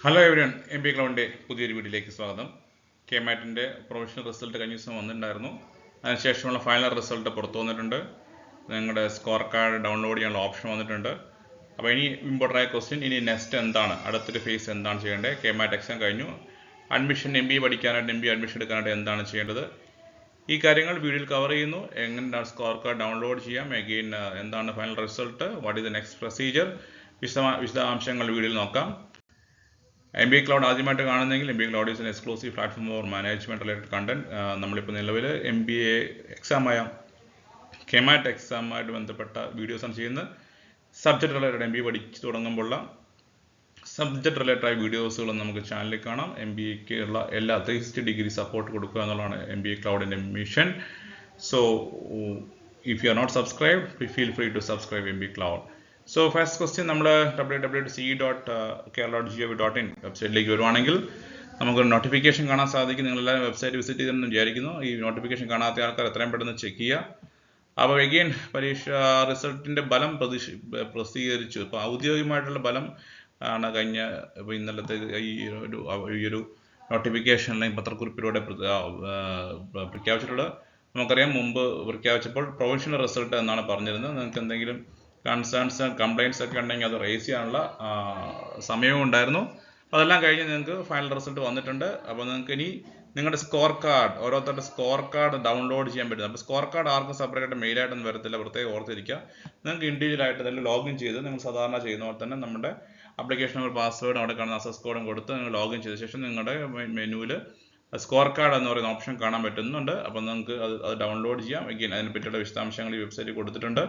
Hello everyone, M B ക്ലൗഡിൻ്റെ പുതിയൊരു വീഡിയോയിലേക്ക് സ്വാഗതം. കെമാറ്റിൻ്റെ പ്രൊഫഷണൽ റിസൾട്ട് കഴിഞ്ഞ ദിവസം വന്നിട്ടുണ്ടായിരുന്നു. അതിനുശേഷമുള്ള ഫൈനൽ റിസൾട്ട് പുറത്തു വന്നിട്ടുണ്ട്. നിങ്ങളുടെ സ്കോർ കാർഡ് ഡൗൺലോഡ് ചെയ്യാനുള്ള ഓപ്ഷൻ വന്നിട്ടുണ്ട്. അപ്പോൾ ഇനി ഇമ്പോർട്ടൻ്റ് ആയ ക്വസ്റ്റ്യൻ, ഇനി നെക്സ്റ്റ് എന്താണ്, അടുത്തൊരു ഫേസ് എന്താണ് ചെയ്യേണ്ടത്? കെമാറ്റ് എക്സാം കഴിഞ്ഞു, അഡ്മിഷൻ എം ബി പഠിക്കാനായിട്ട് എം ബി അഡ്മിഷൻ എടുക്കാനായിട്ട് എന്താണ് ചെയ്യേണ്ടത്? ഈ കാര്യങ്ങൾ വീഡിയോയിൽ കവർ ചെയ്യുന്നു. എങ്ങനെയാണ് സ്കോർ കാർഡ് ഡൗൺലോഡ് ചെയ്യാം, എഗെയിൻ എന്താണ് final result, what is the next procedure, വിശദാംശങ്ങൾ വീഡിയോയിൽ നോക്കാം. എം ബി ക്ലൗഡ് ആദ്യമായിട്ട് കാണുന്നെങ്കിൽ M B cloud is an exclusive platform for management related content. നമ്മളിപ്പോൾ നിലവിൽ എം ബി എ എക്സാമായ കെമാറ്റ് എക്സാമായിട്ട് ബന്ധപ്പെട്ട വീഡിയോസാണ് ചെയ്യുന്നത്. സബ്ജക്റ്റ് റിലേറ്റഡ് എം ബി പഠിച്ചു തുടങ്ങുമ്പോഴുള്ള സബ്ജക്റ്റ് റിലേറ്റഡ് ആയ വീഡിയോസുകളും നമുക്ക് ചാനലിൽ കാണാം. എം ബി എക്ക് ഉള്ള എല്ലാ 360 ഡിഗ്രി സപ്പോർട്ട് കൊടുക്കുക എന്നുള്ളതാണ് എം ബി എ ക്ലൗഡിൻ്റെ mission. So if you are not subscribed, feel free to subscribe M B cloud. So first question, നമ്മൾ www.ce.kerala.gov.in വെബ്സൈറ്റിലേക്ക് വരുവാണെങ്കിൽ നമുക്ക് നോട്ടിഫിക്കേഷൻ കാണാൻ സാധിക്കും. നിങ്ങളെല്ലാവരും വെബ്സൈറ്റ് വിസിറ്റ് ചെയ്തെന്ന് വിചാരിക്കുന്നു. ഈ നോട്ടിഫിക്കേഷൻ കാണാത്ത ആൾക്കാർ എത്രയും പെട്ടെന്ന് ചെക്ക് ചെയ്യുക. അപ്പോൾ എഗെയിൻ പരീക്ഷ റിസൾട്ടിൻ്റെ ഫലം പ്രസിദ്ധീകരിച്ചു. ഇപ്പോൾ ഔദ്യോഗികമായിട്ടുള്ള ഫലം ആണ് കഴിഞ്ഞ ഇപ്പോൾ ഇന്നലത്തെ ഈ ഒരു നോട്ടിഫിക്കേഷൻ അല്ലെങ്കിൽ പത്രക്കുറിപ്പിലൂടെ പ്രഖ്യാപിച്ചിട്ടുള്ളത്. നമുക്കറിയാം, മുമ്പ് പ്രഖ്യാപിച്ചപ്പോൾ പ്രൊവിഷണൽ റിസൾട്ട് എന്നാണ് പറഞ്ഞിരുന്നത്. നിങ്ങൾക്ക് എന്തെങ്കിലും കൺസേൺസ് കംപ്ലയിൻസ് ഒക്കെ ഉണ്ടെങ്കിൽ അത് റേസ് ചെയ്യാനുള്ള സമയവും ഉണ്ടായിരുന്നു. അതെല്ലാം കഴിഞ്ഞ് നിങ്ങൾക്ക് ഫൈനൽ റിസൾട്ട് വന്നിട്ടുണ്ട്. അപ്പോൾ നിങ്ങൾക്ക് ഇനി നിങ്ങളുടെ സ്കോർ കാർഡ്, ഓരോരുത്തരുടെ സ്കോർ കാർഡ് ഡൗൺലോഡ് ചെയ്യാൻ പറ്റും. അപ്പോൾ സ്കോർ കാർഡ് ആർക്കും സെപ്പറേറ്റ് ആയിട്ട് മെയിലായിട്ടൊന്നും വരത്തില്ല, പ്രത്യേകം ഓർത്തിരിക്കുക. നിങ്ങൾക്ക് ഇൻഡിവിജ്വൽ ആയിട്ട് തന്നെ ലോഗിൻ ചെയ്ത് നിങ്ങൾ സാധാരണ ചെയ്യുന്ന പോലെ തന്നെ നമ്മുടെ ആപ്ലിക്കേഷൻ നമ്പർ, പാസ്വേഡും അവിടെ കാണുന്ന അസസ് കോഡും കൊടുത്ത് നിങ്ങൾ ലോഗിൻ ചെയ്ത ശേഷം നിങ്ങളുടെ മെനുവിൽ സ്കോർ കാർഡ് എന്ന് പറയുന്ന ഓപ്ഷൻ കാണാൻ പറ്റുന്നുണ്ട്. അപ്പോൾ നിങ്ങൾക്ക് അത് ഡൗൺലോഡ് ചെയ്യാം. എഗെയിൻ അതിനെ പറ്റിയുള്ള വിശദാംശങ്ങൾ ഈ വെബ്സൈറ്റിൽ കൊടുത്തിട്ടുണ്ട്.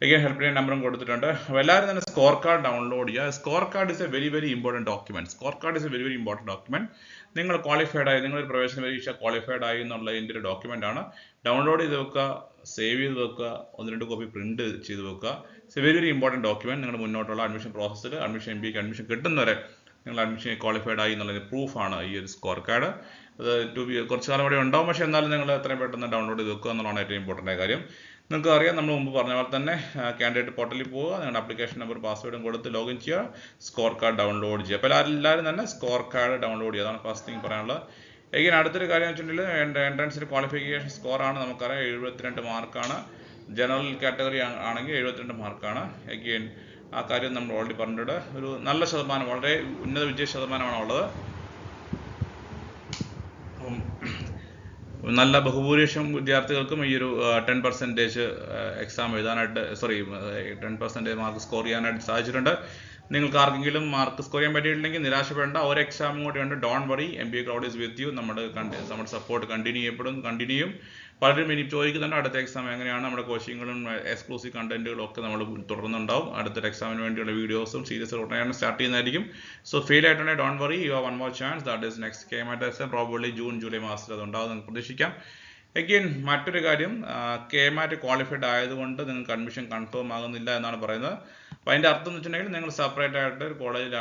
എഗെയിൻ ഹെൽപ്പ് ലൈൻ നമ്പറും കൊടുത്തിട്ടുണ്ട്. അപ്പോൾ എല്ലാവരും തന്നെ സ്കോർ കാർഡ് ഡൗൺലോഡ് ചെയ്യുക. Score card is A very important document. Score card is A very important document. നിങ്ങൾ ക്വാളിഫൈഡ് ആയി, നിങ്ങളൊരു പ്രവേശന പരീക്ഷ ക്വാളിഫൈഡ് ആയി എന്നുള്ളതിൻ്റെ ഒരു ഡോക്യുമെന്റ് ആണ്. ഡൗൺലോഡ് ചെയ്ത് വെക്കുക, സേവ് ചെയ്ത് വെക്കുക, 1-2 കോപ്പി പ്രിന്റ് ചെയ്ത് വെക്കുക. It's A very important document. നിങ്ങളുടെ മുന്നോട്ടുള്ള അഡ്മിഷൻ പ്രോസസ്സിൽ അഡ്മിഷൻ എം ബിക്ക് അഡ്മിഷൻ കിട്ടുന്നവരെ നിങ്ങൾ അഡ്മിഷൻ ക്വാളിഫൈഡ് ആയി എന്നുള്ളതിന് പ്രൂഫാണ് ഈ ഒരു സ്കോർ കാർഡ്. അത് കുറച്ച് കാലം കൂടെ ഉണ്ടാവും, പക്ഷേ എന്നാലും നിങ്ങൾ എത്രയും പെട്ടെന്ന് ഡൗൺലോഡ് ചെയ്ത് വെക്കുക എന്നുള്ളതാണ് ഏറ്റവും ഇമ്പോർട്ടൻ്റ് കാര്യം. നിങ്ങൾക്ക് അറിയാം, നമ്മൾ മുമ്പ് പറഞ്ഞ പോലെ തന്നെ കാൻഡിഡേറ്റ് പോർട്ടലിൽ പോവുക, നിങ്ങളുടെ ആപ്ലിക്കേഷൻ നമ്പർ പാസ്വേഡും കൊടുത്ത് ലോഗിൻ ചെയ്യുക, സ്കോർ കാർഡ് ഡൗൺലോഡ് ചെയ്യുക. അപ്പോൾ എല്ലാവരും തന്നെ സ്കോർ കാർഡ് ഡൗൺലോഡ് ചെയ്യുക. അതാണ് ഫസ്റ്റ് തിങ് പറയാനുള്ളത്. എഗെയിൻ അടുത്തൊരു കാര്യം വെച്ചിട്ടുണ്ടെങ്കിൽ എൻട്രൻസിൻ്റെ ക്വാളിഫിക്കേഷൻ സ്കോറാണ്. നമുക്കറിയാം 72 മാർക്കാണ്. ജനറൽ കാറ്റഗറി ആണെങ്കിൽ 72 മാർക്കാണ്. എഗെയിൻ ആ കാര്യം നമ്മൾ ഓൾറെഡി പറഞ്ഞിട്ടുണ്ട്. ഒരു നല്ല ശതമാനം, വളരെ ഉന്നത വിജയ ശതമാനമാണ് ഉള്ളത്. നല്ല ബഹുഭൂരിപക്ഷം വിദ്യാർത്ഥികൾക്കും ഈ ഒരു 10% എക്സാം എഴുതാനായിട്ട് 10% മാർക്ക് സ്കോർ ചെയ്യാനായിട്ട് സാധിച്ചിട്ടുണ്ട്. നിങ്ങൾക്ക് ആർക്കെങ്കിലും മാർക്ക് സ്കോർ ചെയ്യാൻ പറ്റിയിട്ടില്ലെങ്കിൽ നിരാശപ്പെടേണ്ട. ഒരു എക്സാമും കൂടി ഉണ്ട്. Don't worry, M B A cloud is with you. നമ്മുടെ സപ്പോർട്ട് കണ്ടിന്യൂ ചെയ്യും. പലരും ഇനി ചോദിക്കുന്നുണ്ട് അടുത്ത എക്സാം എങ്ങനെയാണ്, നമ്മുടെ കോച്ചിങ്ങുകളും എക്സ്ക്ലൂസീവ് കണ്ടന്റുകളും ഒക്കെ നമ്മൾ തുടർന്നുണ്ടാവും. അടുത്തൊരു എക്സാമിന് വേണ്ടിയുള്ള വീഡിയോസും സീരീസ് ഉടനെയാണ് സ്റ്റാർട്ട് ചെയ്യുന്നതായിരിക്കും. സോ ഫെയിൽ ആയിട്ടുണ്ടെങ്കിൽ don't worry, you have one more chance. That is next KMAT exam. Probably June July മാസത്തിൽ അത് ഉണ്ടാവും, നിങ്ങൾക്ക് പ്രതീക്ഷിക്കാം. എഗെയിൻ മറ്റൊരു കാര്യം, കെമാറ്റ് ക്വാളിഫൈഡ് ആയതുകൊണ്ട് നിങ്ങൾക്ക് അഡ്മിഷൻ കൺഫേം ആകുന്നില്ല എന്നാണ് പറയുന്നത്. അപ്പോൾ അതിൻ്റെ അർത്ഥം എന്ന് വെച്ചിട്ടുണ്ടെങ്കിൽ നിങ്ങൾ സെപ്പറേറ്റ് ആയിട്ട് ഒരു കോളേജിൽ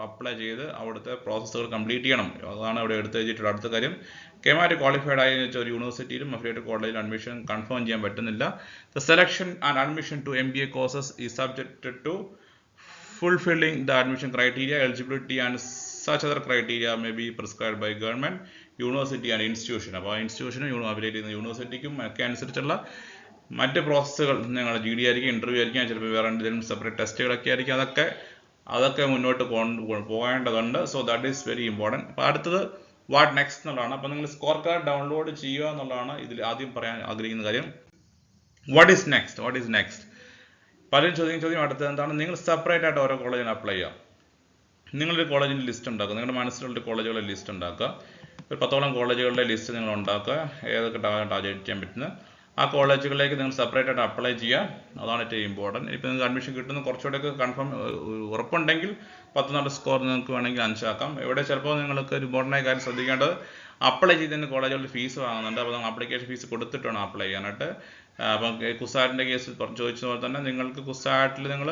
അപ്ലൈ ചെയ്ത് അവിടുത്തെ പ്രോസസ്സുകൾ കംപ്ലീറ്റ് ചെയ്യണം. അതാണ് ഇവിടെ എടുത്ത് വെച്ചിട്ടുള്ള അടുത്ത കാര്യം. കെമാറ്റ് ക്വാളിഫൈഡ് ആയി വെച്ചാൽ ഒരു യൂണിവേഴ്സിറ്റിയിലും അഫിലിയേറ്റഡ് കോളേജിൽ അഡ്മിഷൻ കൺഫേം ചെയ്യാൻ പറ്റുന്നില്ല. The selection and admission to MBA courses is subjected to fulfilling the admission criteria, eligibility and such other criteria may be prescribed by government, university and institution. അപ്പോൾ ആ ഇൻസ്റ്റിറ്റ്യൂഷനും affiliate ചെയ്യുന്ന യൂണിവേഴ്സിറ്റിക്കും ഒക്കെ അനുസരിച്ചുള്ള മറ്റ് പ്രോസസ്സുകൾ, നിങ്ങളുടെ GD ആയിരിക്കും, ഇൻ്റർവ്യൂ ആയിരിക്കും, ചിലപ്പോൾ വേറെ എന്തെങ്കിലും സെപ്പറേറ്റ് ടെസ്റ്റുകളൊക്കെ ആയിരിക്കും. അതൊക്കെ മുന്നോട്ട് പോകേണ്ടതുണ്ട്. So that is very important. അപ്പോൾ അടുത്തത് വാട്ട് നെക്സ്റ്റ് എന്നുള്ളതാണ്. അപ്പോൾ നിങ്ങൾ സ്കോർ കാർഡ് ഡൗൺലോഡ് ചെയ്യുക എന്നുള്ളതാണ് ഇതിൽ ആദ്യം പറയാൻ ആഗ്രഹിക്കുന്ന കാര്യം. What is next? പലരും ചോദ്യം അടുത്തത് എന്താണ്? നിങ്ങൾ സെപ്പറേറ്റ് ആയിട്ട് ഓരോ കോളേജിന് അപ്ലൈ ചെയ്യുക. നിങ്ങളൊരു കോളേജിൻ്റെ ലിസ്റ്റ് ഉണ്ടാക്കുക. നിങ്ങളുടെ മനസ്സിലുള്ള കോളേജുകളുടെ ലിസ്റ്റ് ഉണ്ടാക്കുക. ഒരു 10ഓളം കോളേജുകളുടെ ലിസ്റ്റ് നിങ്ങൾ ഉണ്ടാക്കുക, ഏതൊക്കെ ടാർഗറ്റ് ചെയ്യാൻ പറ്റുന്നത്. ആ കോളേജുകളിലേക്ക് നിങ്ങൾ സെപ്പറേറ്റ് ആയിട്ട് അപ്ലൈ ചെയ്യുക. അതാണ് ഏറ്റവും ഇമ്പോർട്ടൻറ്റ്. ഇപ്പോൾ നിങ്ങൾക്ക് അഡ്മിഷൻ കിട്ടുന്ന കുറച്ചുകൂടെയൊക്കെ കൺഫേം ഉറപ്പുണ്ടെങ്കിൽ 10 സ്കോർ നിങ്ങൾക്ക് വേണമെങ്കിൽ 5 ആക്കാം. ഇവിടെ ചിലപ്പോൾ നിങ്ങൾക്ക് ഒരു ഇമ്പോർട്ടൻ്റ് ആയ കാര്യം ശ്രദ്ധിക്കേണ്ടത്, അപ്ലൈ ചെയ്തതിന് കോളേജുകളിൽ ഫീസ് വാങ്ങുന്നുണ്ട്. അപ്പോൾ നമ്മൾ ആപ്ലിക്കേഷൻ ഫീസ് കൊടുത്തിട്ട് വേണം അപ്ലൈ ചെയ്യാനായിട്ട്. അപ്പം കുസാറ്റിൻ്റെ കേസിൽ ചോദിച്ചതുപോലെ തന്നെ നിങ്ങൾക്ക് കുസാറ്റിൽ നിങ്ങൾ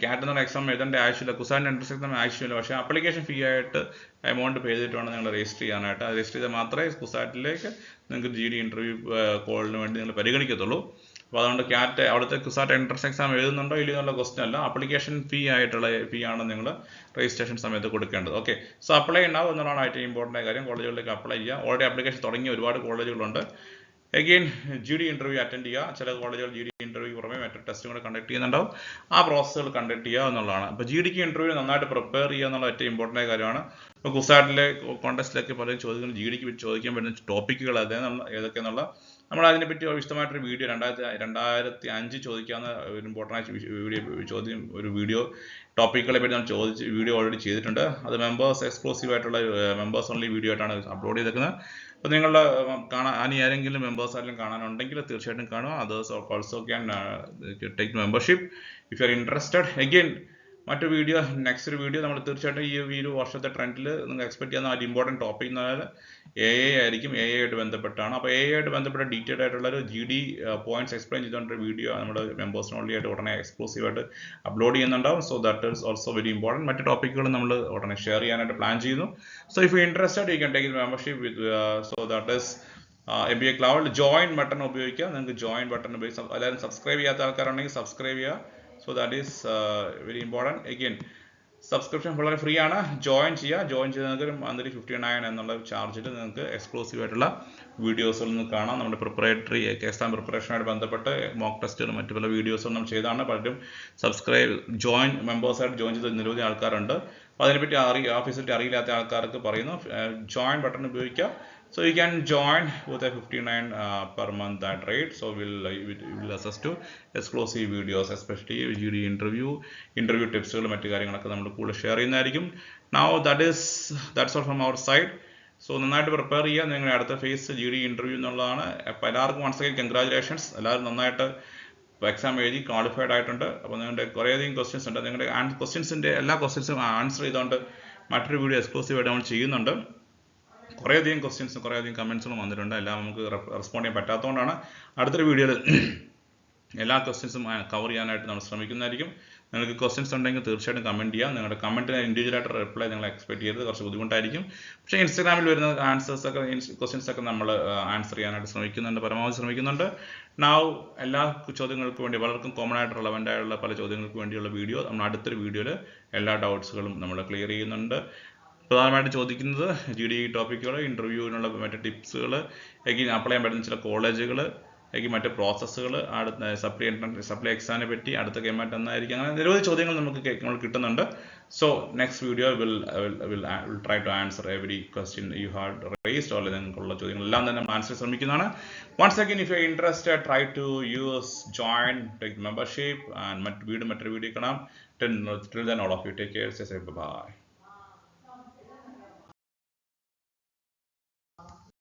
കാറ്ററിംഗ് എക്സാം എഴുതേണ്ട ആവശ്യമില്ല, കുസാറ്റിൻ്റെ എൻട്രൻസ് എക്സാം ആവശ്യമില്ല. പക്ഷേ ആപ്ലിക്കേഷൻ ഫീ ആയിട്ട് എമൗണ്ട് പേ ചെയ്തിട്ട് വേണം നിങ്ങൾ രജിസ്റ്റർ ചെയ്യാനായിട്ട്. അത് രജിസ്റ്റർ ചെയ്താൽ മാത്രമേ കുസാറ്റിലേക്ക് നിങ്ങൾക്ക് GD ഇൻ്റർവ്യൂ കോളിന് വേണ്ടി നിങ്ങൾ പരിഗണിക്കത്തുള്ളൂ. അപ്പോൾ അതുകൊണ്ട് ക്യാറ്റ് അവിടുത്തെ കുസാറ്റ് എൻട്രൻസ് എക്സാം എഴുതുന്നുണ്ടോ ഇല്ലയോ എന്നുള്ള ക്വസ്റ്റൻ അല്ല, ആപ്ലിക്കേഷൻ ഫീ ആയിട്ടുള്ള ഫീ ആണ് നിങ്ങൾ രജിസ്ട്രേഷൻ സമയത്ത് കൊടുക്കേണ്ടത്. ഓക്കെ, സോ അപ്ലൈ ഉണ്ടാവും എന്നുള്ളതാണ് ഏറ്റവും ഇമ്പോർട്ടൻ്റ് കാര്യം. കോളേജുകളിലേക്ക് അപ്ലൈ ചെയ്യുക. ഓൾറെഡി ആപ്ലിക്കേഷൻ തുടങ്ങിയ ഒരുപാട് കോളേജുകളുണ്ട്. അഗെയിൻ GD ഇൻ്റർവ്യൂ അറ്റൻഡ് ചെയ്യുക. ചില കോളേജുകൾ GD ഇൻ്റർവ്യൂ പുറമെ മറ്റു ടെസ്റ്റും കൂടെ കണ്ടക്ട് ചെയ്യുന്നുണ്ടാവും. ആ പ്രോസസ്സുകൾ കണ്ടക്ട് ചെയ്യുക എന്നുള്ളതാണ്. അപ്പോൾ GDക്ക് ഇൻ്റർവ്യൂ നന്നായിട്ട് പ്രിപ്പയർ ചെയ്യുക എന്നുള്ള ഏറ്റവും ഇമ്പോർട്ടൻ്റ് കാര്യമാണ്. ഇപ്പോൾ കുസാറ്റിലെ കോൺടെസ്റ്റിലൊക്കെ പലരും ചോദിക്കുന്നത് GDക്ക് ചോദിക്കാൻ പറ്റുന്ന ടോപ്പിക്കുകൾ ഏതൊക്കെയെന്നുള്ള നമ്മൾ അതിനെപ്പറ്റി വിശദമായിട്ടൊരു വീഡിയോ 2005 ചോദിക്കാവുന്ന ഒരു ഇമ്പോർട്ടൻ്റ് ഒരു വീഡിയോ ടോപ്പിക്കുകളെ പറ്റി നമ്മൾ വീഡിയോ ഓൾറെഡി ചെയ്തിട്ടുണ്ട്. അത് മെമ്പേഴ്സ് എക്സ്ക്ലൂസീവ് ആയിട്ടുള്ള മെമ്പേഴ്സ് ഓൺലി വീഡിയോ ആയിട്ടാണ് അപ്ലോഡ് ചെയ്തേക്കുന്നത്. അപ്പോൾ നിങ്ങളുടെ ഇനി ആരെങ്കിലും മെമ്പേഴ്സ് ആരെങ്കിലും കാണാനുണ്ടെങ്കിൽ തീർച്ചയായിട്ടും കാണുക. Others also can take membership if you are interested. Again മറ്റൊരു വീഡിയോ, നെക്സ്റ്റ് ഒരു വീഡിയോ നമ്മൾ തീർച്ചയായിട്ടും ഈ ഒരു വർഷത്തെ ട്രെൻഡിൽ നിങ്ങൾ എക്സ്പെക്ട് ചെയ്യുന്ന ഒരു ഇമ്പോർട്ടൻറ്റ് ടോപ്പിക് എന്ന് പറഞ്ഞാൽ AI ആയിരിക്കും. AI ആയിട്ട് ബന്ധപ്പെട്ടാണ്. അപ്പോൾ AI ആയിട്ട് ബന്ധപ്പെട്ട ഡീറ്റെയിൽഡ് ആയിട്ടുള്ള ഒരു GD പോയിന്റ്സ് എക്സ്പ്ലെയിൻ ചെയ്തുകൊണ്ടൊരു വീഡിയോ നമ്മുടെ മെമ്പേഴ്സിന് ഓൺലി ആയിട്ട് ഉടനെ എക്സ്ക്ലൂസീവ് ആയിട്ട് അപ്ലോഡ് ചെയ്യുന്നുണ്ടാവും. So that is also very important. മറ്റ് ടോപ്പിക്കുകൾ നമ്മൾ ഉടനെ ഷെയർ ചെയ്യാനായിട്ട് പ്ലാൻ ചെയ്യുന്നു. So if you interested you can take membership with so that is MBA Cloud. Join button ഉപയോഗിക്കുക. നിങ്ങൾക്ക് ജോയിൻ ബട്ടൺ ഉപയോഗിച്ച് എല്ലാവരും സബ്സ്ക്രൈബ് ചെയ്യാത്ത ആൾക്കാരുണ്ടെങ്കിൽ സബ്സ്ക്രൈബ് ചെയ്യുക. So that is very important. Again subscription വളരെ ഫ്രീ ആണ്. ജോയിൻ ചെയ്യുക. ജോയിൻ ചെയ്ത് നിങ്ങൾക്ക് മന്ത്ലി 59 എന്നുള്ള ചാർജിൽ നിങ്ങൾക്ക് എക്സ്ക്ലൂസീവ് ആയിട്ടുള്ള വീഡിയോസുകൾ നിന്ന് കാണാം. നമ്മുടെ പ്രിപ്പറേറ്ററി എക്സാം പ്രിപ്പറേഷനുമായിട്ട് ബന്ധപ്പെട്ട് മോക്ക് ടെസ്റ്റുകളും മറ്റു പല വീഡിയോസും നമ്മൾ ചെയ്താണ്. പലരും ജോയിൻ മെമ്പേഴ്സായിട്ട് ജോയിൻ ചെയ്ത നിരവധി ആൾക്കാരുണ്ട്. അപ്പോൾ അതിനെപ്പറ്റി ആ ഫെസിലിറ്റി അറിയില്ലാത്ത ആൾക്കാർക്ക് പറയുന്നു ജോയിൻ ബട്ടൺ ഉപയോഗിക്കുക. So you can join with a 59 per month that rate. So we'll access to exclusive videos, especially GD interview tips മറ്റു കാര്യങ്ങളൊക്കെ നമ്മൾ കൂടുതൽ ഷെയർ ചെയ്യുന്നതായിരിക്കും. Now that's all from our side. So നന്നായിട്ട് prepare ചെയ്യുക. നിങ്ങളുടെ അടുത്ത ഫേസ് GD ഇൻ്റർവ്യൂ എന്നുള്ളതാണ്. അപ്പോൾ എല്ലാവർക്കും വൺസ് അഗൈൻ കൺഗ്രാജുലേഷൻസ്. എല്ലാവരും നന്നായിട്ട് എക്സാം എഴുതി ക്വാളിഫൈഡ് ആയിട്ടുണ്ട്. അപ്പോൾ നിങ്ങളുടെ കുറേയധികം ക്വസ്റ്റ്യൻസ് ഉണ്ട്. നിങ്ങളുടെ ക്വസ്റ്റ്യൻസിൻ്റെ എല്ലാ ക്വസ്റ്റ്യൻസും ആൻസർ ചെയ്തുകൊണ്ട് മറ്റൊരു വീഡിയോ എക്സ്ക്ലൂസീവ് ആയിട്ട് നമ്മൾ ചെയ്യുന്നുണ്ട്. കുറേയധികം ക്വസ്റ്റ്യൻസും കുറേയധികം കമൻസുകളും വന്നിട്ടുണ്ട്. എല്ലാം നമുക്ക് റെസ്പോണ്ട് ചെയ്യാൻ പറ്റാത്തതുകൊണ്ടാണ് അടുത്തൊരു വീഡിയോയിൽ എല്ലാ ക്വസ്റ്റ്യൻസും കവർ ചെയ്യാനായിട്ട് നമ്മൾ ശ്രമിക്കുന്നതായിരിക്കും. നിങ്ങൾക്ക് ക്വസ്റ്റ്യൻസ് ഉണ്ടെങ്കിൽ തീർച്ചയായിട്ടും കമൻറ്റ് ചെയ്യാം. നിങ്ങളുടെ കമൻറ്റിന് ഇൻഡിവിജ്വലായിട്ട് റിപ്ലൈ നിങ്ങൾ എക്സ്പെക്ട് ചെയ്തത് കുറച്ച് ബുദ്ധിമുട്ടായിരിക്കും. പക്ഷേ ഇൻസ്റ്റാഗ്രാമിൽ വരുന്ന ക്വസ്റ്റ്യൻസൊക്കെ നമ്മൾ ആൻസർ ചെയ്യാനായിട്ട് പരമാവധി ശ്രമിക്കുന്നുണ്ട്. എല്ലാ ചോദ്യങ്ങൾക്ക് വേണ്ടി പലർക്കും കോമൺ ആയിട്ട് റെലവൻ്റ് ആയിട്ടുള്ള പല ചോദ്യങ്ങൾക്ക് വേണ്ടിയുള്ള വീഡിയോ നമ്മൾ അടുത്തൊരു വീഡിയോയിൽ എല്ലാ ഡൗട്ട്സുകളും നമ്മൾ ക്ലിയർ ചെയ്യുന്നുണ്ട്. പ്രധാനമായിട്ട് ചോദിക്കുന്നത് GD ടോപ്പിക്കുകൾ, ഇൻ്റർവ്യൂവിനുള്ള മറ്റ് ടിപ്സുകൾ, എഗെയിൻ അപ്ലൈ ചെയ്യാൻ പറ്റുന്ന ചില കോളേജുകൾ, എഗെയിൻ മറ്റ് പ്രോസസ്സുകൾ, അടുത്ത സപ്ലൈ എക്സാമിനെ പറ്റി അടുത്ത ഗെയിമായിട്ട് എന്നായിരിക്കും. അങ്ങനെ നിരവധി ചോദ്യങ്ങൾ നമ്മൾ കിട്ടുന്നുണ്ട്. So next video will try to answer every question you had raised. Or നിങ്ങൾക്കുള്ള ചോദ്യങ്ങളെല്ലാം തന്നെ നമ്മൾ ആൻസർ ശ്രമിക്കുന്നതാണ്. Once again if you are interested try to use join take membership and മറ്റൊരു വീഡിയോ കാണാം. Till then all of you take care. Say bye.